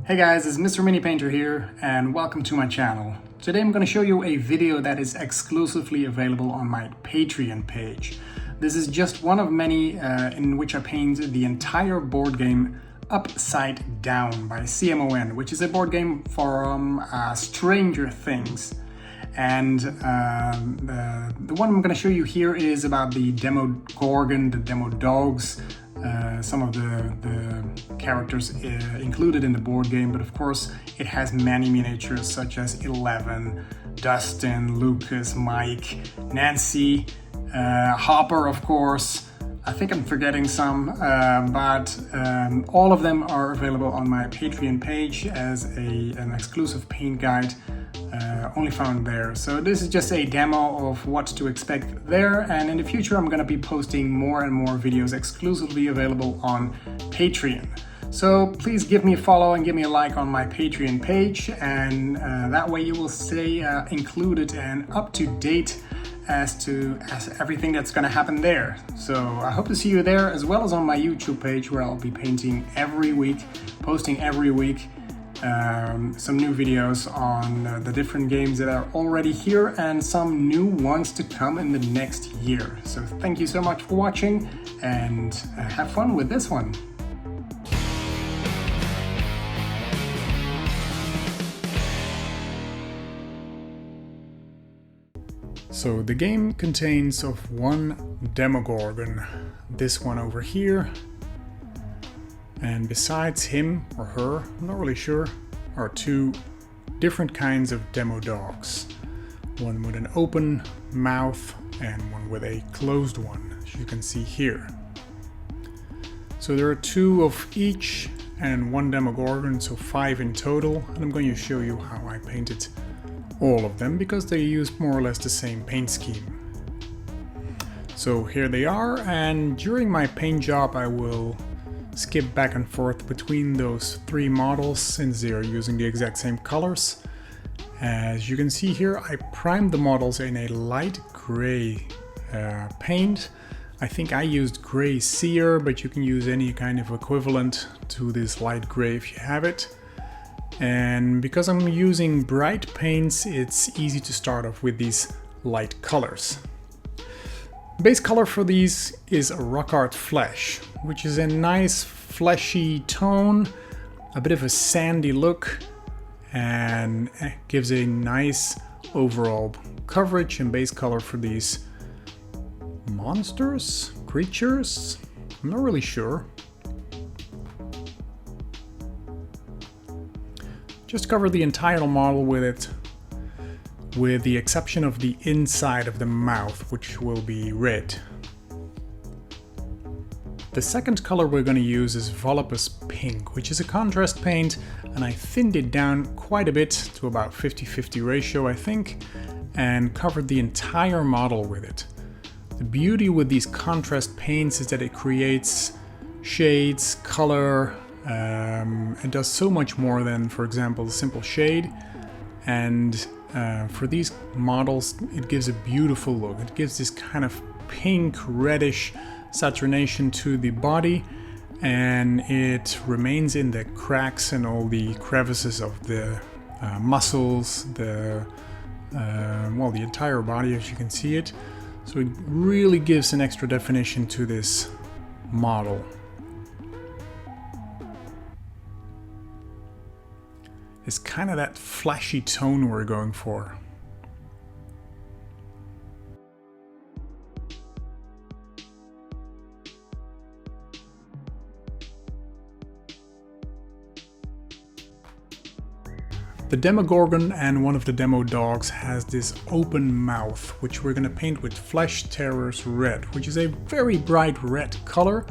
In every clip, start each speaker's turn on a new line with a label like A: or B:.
A: Hey guys, it's Mr. Mini Painter here and welcome to my channel. Today I'm going to show you a video that is exclusively available on my Patreon page. This is just one of many in which I paint the entire board game Upside Down by CMON, which is a board game from Stranger Things. And the one I'm going to show you here is about the Demogorgon, the demodogs, some of the characters included in the board game, but of course it has many miniatures such as 11, Dustin, Lucas, Mike, Nancy, Hopper, of course. I think I'm forgetting some, but all of them are available on my Patreon page as an exclusive paint guide, only found there. So this is just a demo of what to expect there, and in the future I'm going to be posting more and more videos exclusively available on Patreon. So please give me a follow and give me a like on my Patreon page, and that way you will stay included and up to date as everything that's going to happen there. So I hope to see you there, as well as on my YouTube page, where I'll be painting every week, posting every week some new videos on the different games that are already here and some new ones to come in the next year. So thank you so much for watching and have fun with this one. So the game contains of one Demogorgon, this one over here, and besides him or her, I'm not really sure, are two different kinds of demodogs. One with an open mouth and one with a closed one, as you can see here. So there are two of each and one Demogorgon, so 5 in total, and I'm going to show you how I painted all of them because they use more or less the same paint scheme. So here they are, and during my paint job I will skip back and forth between those 3 models since they are using the exact same colors. As you can see here, I primed the models in a light gray paint. I think I used gray sear, but you can use any kind of equivalent to this light gray if you have it. And because I'm using bright paints, it's easy to start off with these light colors. Base color for these is a rock art flesh, which is a nice fleshy tone, a bit of a sandy look, and gives a nice overall coverage and base color for these monsters, creatures, I'm not really sure. Just cover the entire model with it, with the exception of the inside of the mouth, which will be red. The second color we're going to use is Volupus Pink, which is a contrast paint, and I thinned it down quite a bit to about 50-50 ratio, I think, and covered the entire model with it. The beauty with these contrast paints is that it creates shades, color. It does so much more than, for example, the simple shade, and for these models it gives a beautiful look. It gives this kind of pink reddish saturation to the body, and it remains in the cracks and all the crevices of the muscles, the entire body, as you can see it. So it really gives an extra definition to this model. It's kind of that flashy tone we're going for. The Demogorgon and one of the demodogs has this open mouth, which we're going to paint with Flesh Terrors Red, which is a very bright red color,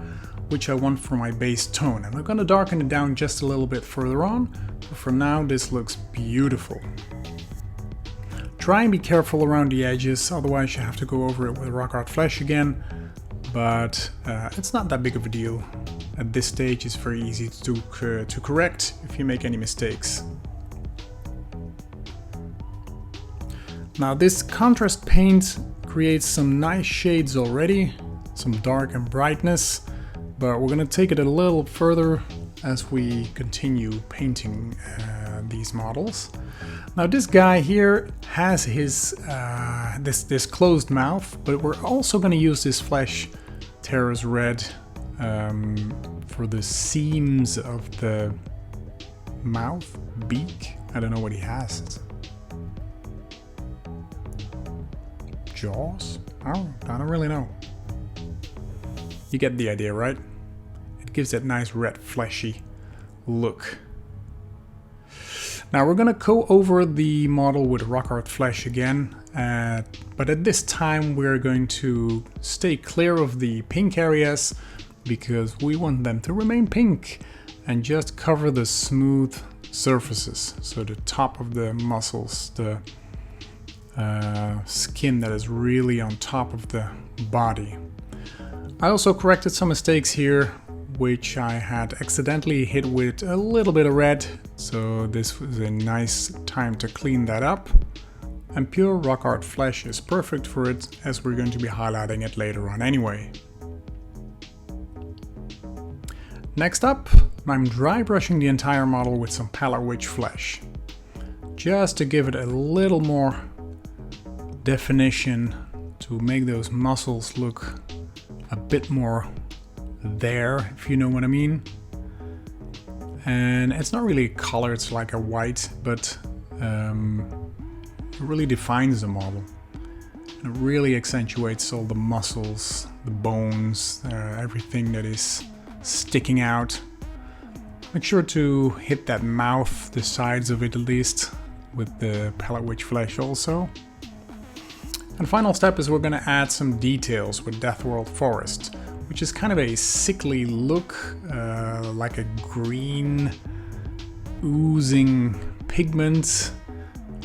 A: which I want for my base tone. And I'm going to darken it down just a little bit further on. But for now, this looks beautiful. Try and be careful around the edges, otherwise you have to go over it with rock art flesh again. But it's not that big of a deal. At this stage, it's very easy to correct if you make any mistakes. Now this contrast paint creates some nice shades already, some dark and brightness, but we're gonna take it a little further as we continue painting these models. Now this guy here has his this closed mouth, but we're also going to use this Flesh Terrace Red for the seams of the mouth, beak. I don't know what he has. Jaws? I don't really know. You get the idea, right? It gives that nice red fleshy look. Now we're gonna go over the model with rock art flesh again, but at this time we're going to stay clear of the pink areas because we want them to remain pink and just cover the smooth surfaces. So the top of the muscles, the skin that is really on top of the body. I also corrected some mistakes here, which I had accidentally hit with a little bit of red, so this was a nice time to clean that up. And pure rock art flesh is perfect for it, as we're going to be highlighting it later on anyway. Next up, I'm dry brushing the entire model with some palette witch flesh, just to give it a little more definition, to make those muscles look a bit more there, if you know what I mean. And it's not really a color, it's like a white, but it really defines the model. And it really accentuates all the muscles, the bones, everything that is sticking out. Make sure to hit that mouth, the sides of it at least, with the palette witch flesh also. And final step is we're going to add some details with Deathworld Forest, which is kind of a sickly look, like a green oozing pigment.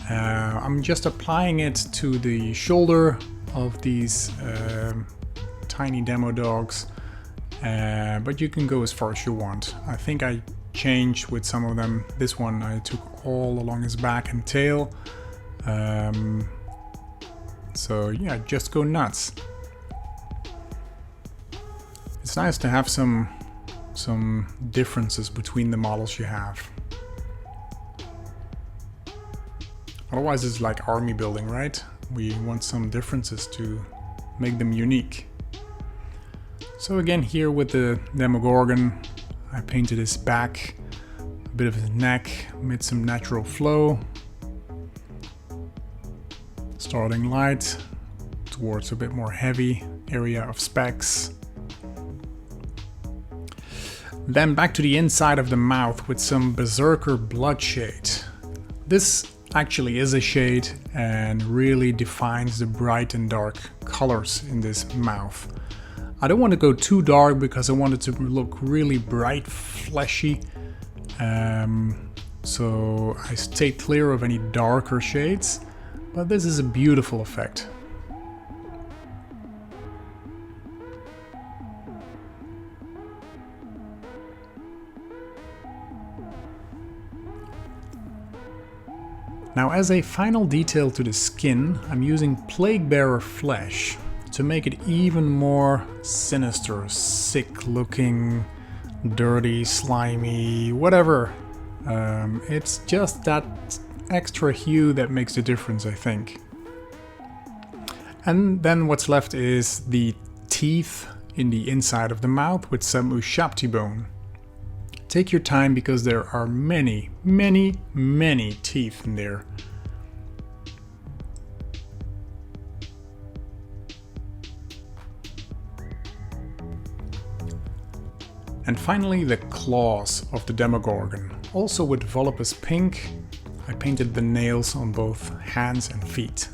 A: I'm just applying it to the shoulder of these tiny demodogs, but you can go as far as you want. I think I changed with some of them. This one I took all along his back and tail. So yeah, just go nuts. It's nice to have some differences between the models you have. Otherwise it's like army building, right? We want some differences to make them unique. So again, here with the Demogorgon, I painted his back, a bit of his neck, made some natural flow. Starting light towards a bit more heavy area of specks. Then back to the inside of the mouth with some Berserker blood shade. This actually is a shade and really defines the bright and dark colors in this mouth. I don't want to go too dark because I want it to look really bright, fleshy. So I stayed clear of any darker shades. But this is a beautiful effect. Now, as a final detail to the skin, I'm using Plaguebearer flesh to make it even more sinister, sick looking, dirty, slimy, whatever. It's just that extra hue that makes the difference, I think. And then what's left is the teeth in the inside of the mouth with some Ushabti bone. Take your time because there are many, many, many teeth in there. And finally the claws of the Demogorgon, also with Volupus pink. I painted the nails on both hands and feet.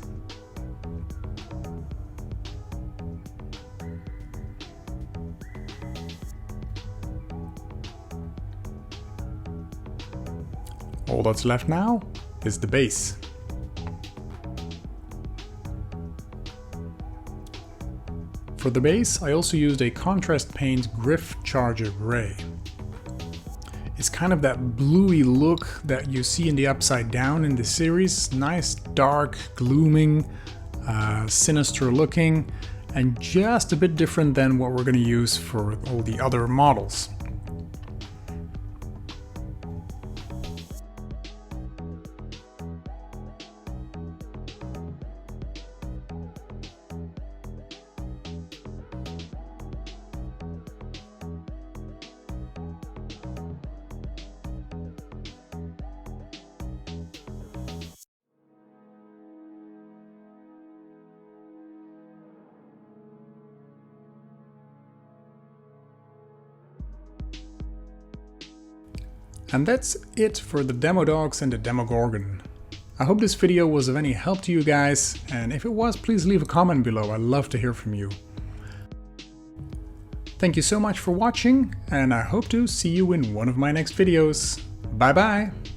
A: All that's left now is the base. For the base, I also used a contrast paint Griff Charger Gray. It's kind of that bluey look that you see in the Upside Down in the series. Nice, dark, glooming, sinister looking, and just a bit different than what we're going to use for all the other models. And that's it for the Demodogs and the Demogorgon. I hope this video was of any help to you guys, and if it was, please leave a comment below. I'd love to hear from you. Thank you so much for watching, and I hope to see you in one of my next videos. Bye bye!